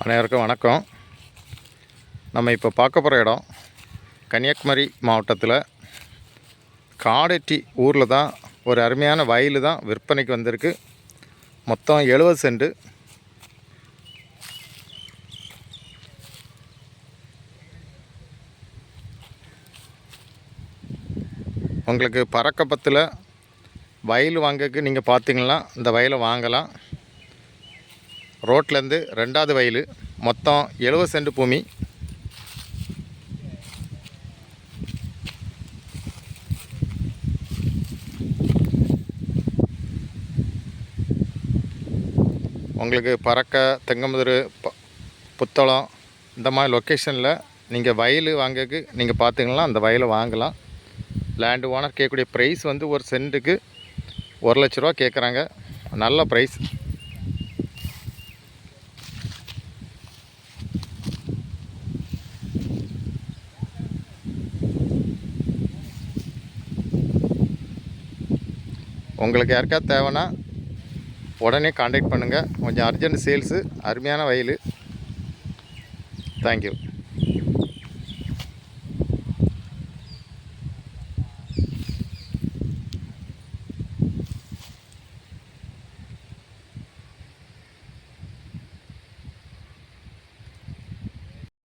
அனைவருக்கும் வணக்கம். நம்ம இப்போ பார்க்க போகிற இடம் கன்னியாகுமரி மாவட்டத்தில் காடெட்டி ஊரில் தான் ஒரு அருமையான வயல் தான் விற்பனைக்கு வந்திருக்கு. மொத்தம் 70 சென்ட். உங்களுக்கு பறக்கப்பத்தில் வயல் வாங்கக்கு நீங்கள் பார்த்தீங்கன்னா இந்த வயலை வாங்கலாம். ரோட்லேருந்து 2வது வயல். மொத்தம் 70 சென்ட் பூமி. உங்களுக்கு பறக்க, தெங்கமுதிர், புத்தளம் இந்த மாதிரி லொக்கேஷனில் நீங்கள் வயல் வாங்கக்கு நீங்கள் பார்த்தீங்கன்னா அந்த வயலை வாங்கலாம். லேண்டு ஓனர் கேட்கக்கூடிய ப்ரைஸ் வந்து ஒரு சென்ட்டுக்கு 1 லட்ச ரூபா கேட்குறாங்க. நல்ல ப்ரைஸ். உங்களுக்கு யாருக்காவது தேவைன்னா உடனே காண்டாக்ட் பண்ணுங்கள். கொஞ்சம் அர்ஜென்ட் சேல்ஸு. அருமையான வயல். தேங்க்யூ.